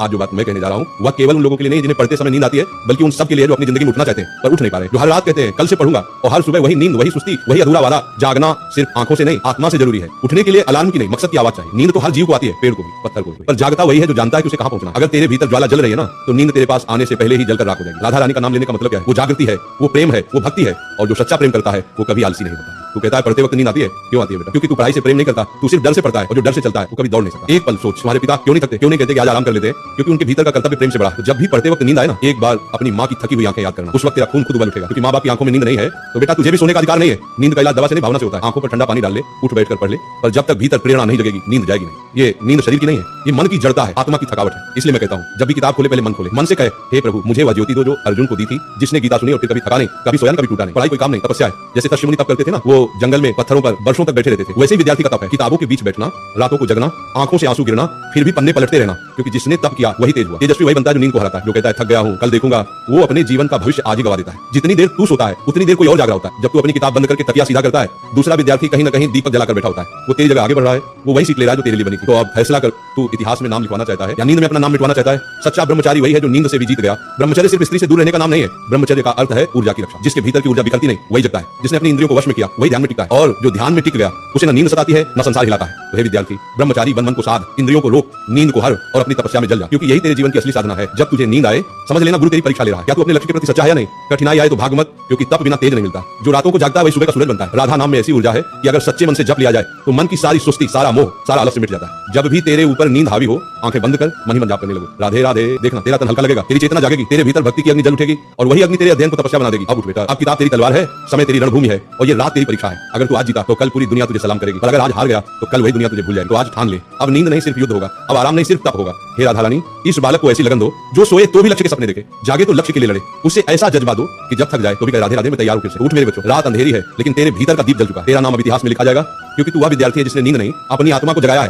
आज जो बात मैं कहने जा रहा हूँ वह केवल उन लोगों के लिए नहीं जिन्हें पढ़ते समय नींद आती है, बल्कि उन सब के लिए जो अपनी जिंदगी में उठना चाहते हैं पर उठ नहीं पा रहे, जो हर रात कहते हैं कल से पढ़ूंगा, और हर सुबह वही नींद, वही सुस्ती, वही अधूरा वादा। जागना सिर्फ आंखों से नहीं, आत्मा से जरूरी है। उठने के लिए अलार्म की नहीं, मकसद की आवाज चाहिए। नींद तो हर जीव को आती है, पेड़ को भी, पत्थर को भी, पर जागता वही है जो जानता है कि उसे कहां पहुंचना। अगर तेरे भीतर ज्वाला जल रही है ना, तो नींद तेरे पास आने से पहले ही जलकर राख हो जाएगी। राधा रानी का नाम लेने का मतलब क्या है? वो जागृति है, वो प्रेम है, वो भक्ति है, और जो सच्चा प्रेम करता है वो कभी आलसी नहीं होता। तू कहता है पढ़ते वक्त नींद आती है, क्यों आती है बेटा? क्योंकि तू पढ़ाई से प्रेम नहीं करता, तू सिर्फ डर से पढ़ता है, और जो डर से चलता है वो कभी दौड़ नहीं सकता। एक पल सोच, तुम्हारे पिता क्यों नहीं थकते, क्यों नहीं कहते कि आज आराम कर लेते हैं? क्योंकि उनके भीतर का कर्तव्य प्रेम से बड़ा। तो जब भी पढ़ते वक्त नींद आए ना, एक बार अपनी माँ की थकी हुई आंखें याद करना। उस वक्त तेरा खून खुद उबल उठेगा, क्योंकि माँ बाप की आंखों में नींद नहीं है तो बेटा तुझे भी सोने का अधिकार नहीं है। नींद का इलाज दवा से नहीं, भावना से होता है। आंखों पर ठंडा पानी डाल ले, उठ बैठकर पढ़ ले, पर जब तक भीतर प्रेरणा नहीं जगेगी नींद जाएगी नहीं। ये नींद शरीर की नहीं है, ये मन की जड़ता है, आत्मा की थकावट है। इसलिए मैं कहता हूँ जब भी किताब खोले पहले मन खोले, मन से कहे हे प्रभु मुझे वह ज्योति दो जो अर्जुन को दी थी, जिसने गीता सुनी और फिर कभी थका नहीं, कभी सोया कभी टूटा नहीं। पढ़ाई कोई काम नहीं, तपस्या है। जैसे तपस्वी मुनि तप करते थे ना, वो जंगल में पत्थरों पर वर्षों तक बैठे रहते थे, वैसे ही विद्यार्थी का तप है। किताबों के बीच बैठना, रातों को जगना, आंखों से आंसू गिरना, फिर भी पन्ने पलटते रहना, क्योंकि जिसने तप किया वही तेज हुआ। तेजस्वी वही बनता है जो नींद को हराता है। जो कहता है थक गया हूं, कल देखूंगा, वो अपने जीवन का भविष्य आज ही गवा देता है। जितनी देर तू सोता है उतनी देर कोई और जाग रहा होता है। जब तू अपनी किताब बंद करके तकिया सीधा करता है, दूसरा विद्यार्थी कहीं न कहीं दीपक जलाकर बैठा होता है। वो तेरी जगह आगे बढ़ रहा है, वो वही सीट ले रहा है जो तेरे लिए बनी थी। तो अब फैसला कर, तू इतिहास में नाम लिखवाना चाहता है या नींद में अपना नाम मिटवाना चाहता है? सच्चा ब्रह्मचारी वही है जो नींद से भी जीत गया। ब्रह्मचर्य सिर्फ स्त्री से दूर रहने का नाम नहीं है, ब्रह्मचर्य का अर्थ है ऊर्जा की रक्षा। जिसके भीतर की ऊर्जा बिखरती नहीं वही जगता है। जिसने अपनी इंद्रियों को वश में किया वही ध्यान में टिकता है, और जो ध्यान में टिक गया उसे न नींद सताती है न संसार हिलाता है। तो हे विद्यार्थी, ब्रह्मचारी बन मन को साध, इंद्रियों को रोक, नींद को हर, और अपनी तपस्या में जल जा, क्योंकि यही तेरे जीवन की असली साधना है। जब तुझे नींद आए समझ लेना गुरु तेरी परीक्षा ले रहा है। क्या तू अपने लक्ष्य के प्रति सच्चा है या नहीं? कठिनाई आए तो भाग मत, क्योंकि तप बिना तेज नहीं मिलता। जो रातों को जागता है वही सुबह का सूरज बनता है। राधा नाम में ऐसी ऊर्जा है कि अगर सच्चे मन से जप लिया जाए तो मन की सारी सुस्ती, सारा मोह, सारा आलस्य मिट जाता है। जब भी तेरे ऊपर नींद हावी हो, आंखें बंद कर मन ही मन जाप करने लगो, राधे राधे। देखना तेरा तन हल्का लगेगा, तेरी चेतना जागेगी, तेरे भीतर भक्ति की अग्नि जल उठेगी, और वही अग्नि तेरे अध्ययन को तपस्या बना देगी। अब उठ बेटा, अब किताब तेरी तलवार है, समय तेरी रणभूमि है, और ये रात तेरी परीक्षा है। अगर तू आज जीता तो कल पूरी दुनिया तुझे सलाम करेगी, और अगर आज हार गया तो कल वही दुनिया तुझे भूल जाएगी। तो आज ठान ले, अब नींद नहीं सिर्फ युद्ध होगा, अब आराम नहीं सिर्फ तप होगा। हे राधा रानी, इस बालक को ऐसी लगन दो जो सोए तो भी लक्ष्य के सपने देखे, जागे तो लक्ष्य के लिए लड़े। उसे ऐसा जज्बा दो कि जब थक जाए तो भी कहे राधे राधे मैं तैयार हूं फिर से। उठ मेरे बच्चों, रात अंधेरी है लेकिन तेरे भीतर का दीप जल चुका है। तेरा नाम अब इतिहास में लिखा जाएगा, क्योंकि तू वह विद्यार्थी है जिसने नींद नहीं अपनी आत्मा को जगाया है।